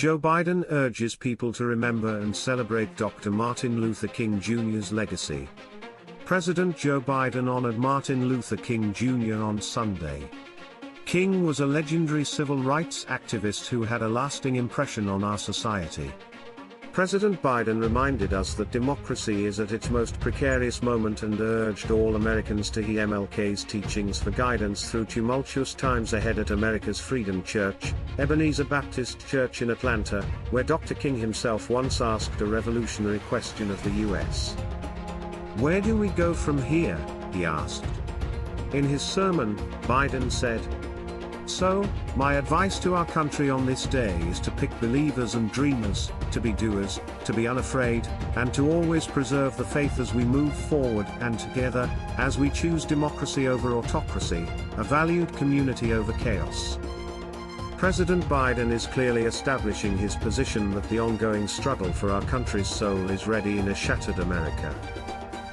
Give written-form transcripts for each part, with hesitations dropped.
Joe Biden urges people to remember and celebrate Dr. Martin Luther King Jr.'s legacy. President Joe Biden honored Martin Luther King Jr. on Sunday. King was a legendary civil rights activist who had a lasting impression on our society. President Biden reminded us that democracy is at its most precarious moment and urged all Americans to heed MLK's teachings for guidance through tumultuous times ahead at America's Freedom Church, Ebenezer Baptist Church in Atlanta, where Dr. King himself once asked a revolutionary question of the U.S. "Where do we go from here?" he asked. In his sermon, Biden said, "So, my advice to our country on this day is to pick believers and dreamers, to be doers, to be unafraid, and to always preserve the faith as we move forward and together, as we choose democracy over autocracy, a valued community over chaos." President Biden is clearly establishing his position that the ongoing struggle for our country's soul is ready in a shattered America.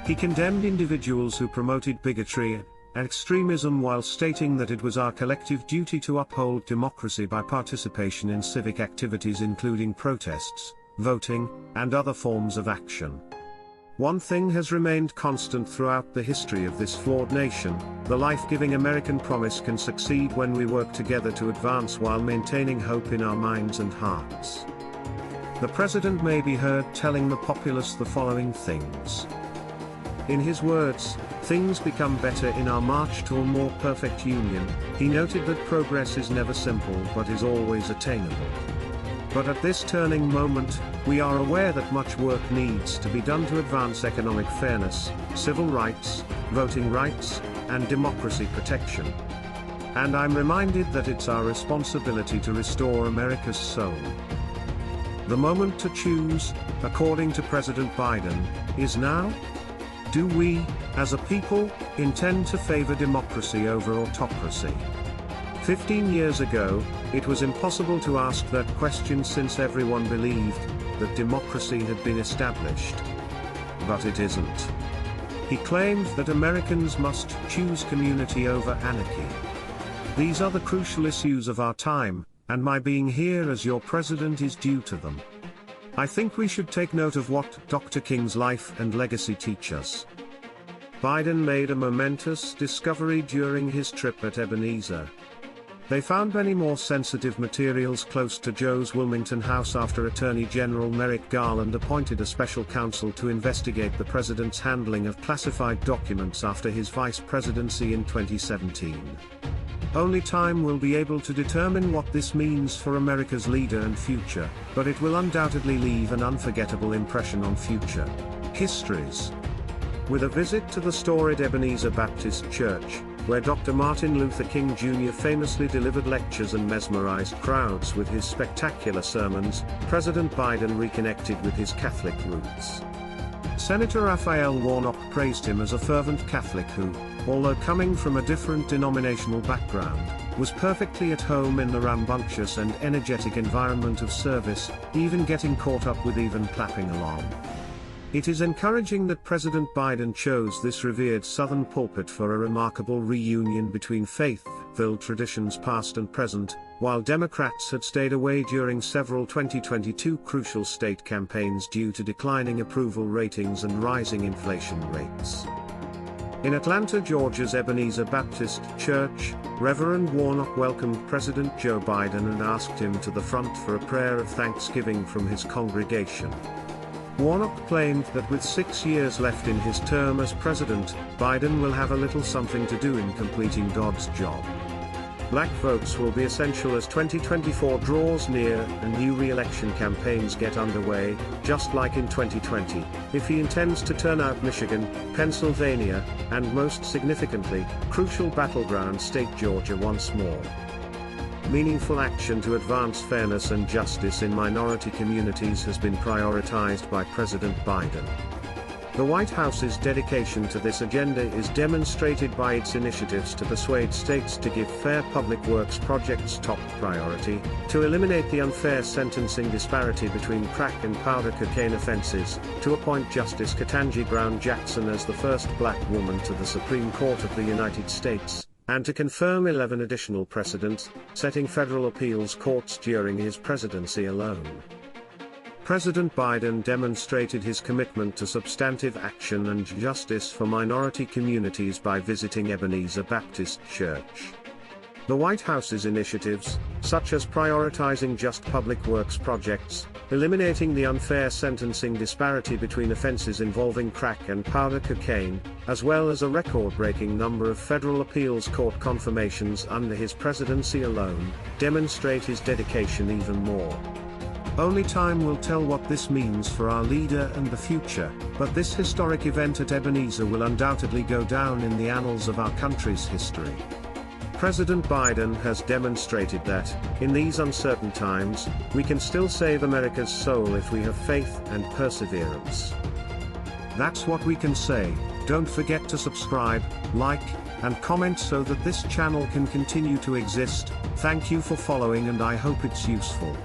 He condemned individuals who promoted bigotry and extremism while stating that it was our collective duty to uphold democracy by participation in civic activities including protests, voting, and other forms of action. One thing has remained constant throughout the history of this flawed nation: the life-giving American promise can succeed when we work together to advance while maintaining hope in our minds and hearts. The president may be heard telling the populace the following things. In his words, "Things become better in our march to a more perfect union." He noted that progress is never simple but is always attainable. But at this turning moment, we are aware that much work needs to be done to advance economic fairness, civil rights, voting rights, and democracy protection. And I'm reminded that it's our responsibility to restore America's soul. The moment to choose, according to President Biden, is now. Do we, as a people, intend to favor democracy over autocracy? 15 years ago, it was impossible to ask that question since everyone believed that democracy had been established. But it isn't. He claimed that Americans must choose community over anarchy. These are the crucial issues of our time, and my being here as your president is due to them. I think we should take note of what Dr. King's life and legacy teach us. Biden made a momentous discovery during his trip at Ebenezer. They found many more sensitive materials close to Joe's Wilmington house after Attorney General Merrick Garland appointed a special counsel to investigate the president's handling of classified documents after his vice presidency in 2017. Only time will be able to determine what this means for America's leader and future, but it will undoubtedly leave an unforgettable impression on future histories. With a visit to the storied Ebenezer Baptist Church, where Dr. Martin Luther King Jr. famously delivered lectures and mesmerized crowds with his spectacular sermons, President Biden reconnected with his Catholic roots. Senator Raphael Warnock praised him as a fervent Catholic who, although coming from a different denominational background, was perfectly at home in the rambunctious and energetic environment of service, even getting caught up with even clapping along. It is encouraging that President Biden chose this revered Southern pulpit for a remarkable reunion between faith-filled traditions past and present, while Democrats had stayed away during several 2022 crucial state campaigns due to declining approval ratings and rising inflation rates. In Atlanta, Georgia's Ebenezer Baptist Church, Reverend Warnock welcomed President Joe Biden and asked him to the front for a prayer of thanksgiving from his congregation. Warnock claimed that with 6 years left in his term as president, Biden will have a little something to do in completing God's job. Black votes will be essential as 2024 draws near and new re-election campaigns get underway, just like in 2020, if he intends to turn out Michigan, Pennsylvania, and most significantly, crucial battleground state Georgia once more. Meaningful action to advance fairness and justice in minority communities has been prioritized by President Biden. The White House's dedication to this agenda is demonstrated by its initiatives to persuade states to give fair public works projects top priority, to eliminate the unfair sentencing disparity between crack and powder cocaine offenses, to appoint Justice Ketanji Brown Jackson as the first black woman to the Supreme Court of the United States, and to confirm 11 additional precedent-setting federal appeals courts during his presidency alone. President Biden demonstrated his commitment to substantive action and justice for minority communities by visiting Ebenezer Baptist Church. The White House's initiatives, such as prioritizing just public works projects, eliminating the unfair sentencing disparity between offenses involving crack and powder cocaine, as well as a record-breaking number of federal appeals court confirmations under his presidency alone, demonstrate his dedication even more. Only time will tell what this means for our leader and the future, but this historic event at Ebenezer will undoubtedly go down in the annals of our country's history. President Biden has demonstrated that, in these uncertain times, we can still save America's soul if we have faith and perseverance. That's what we can say. Don't forget to subscribe, like, and comment so that this channel can continue to exist. Thank you for following, and I hope it's useful.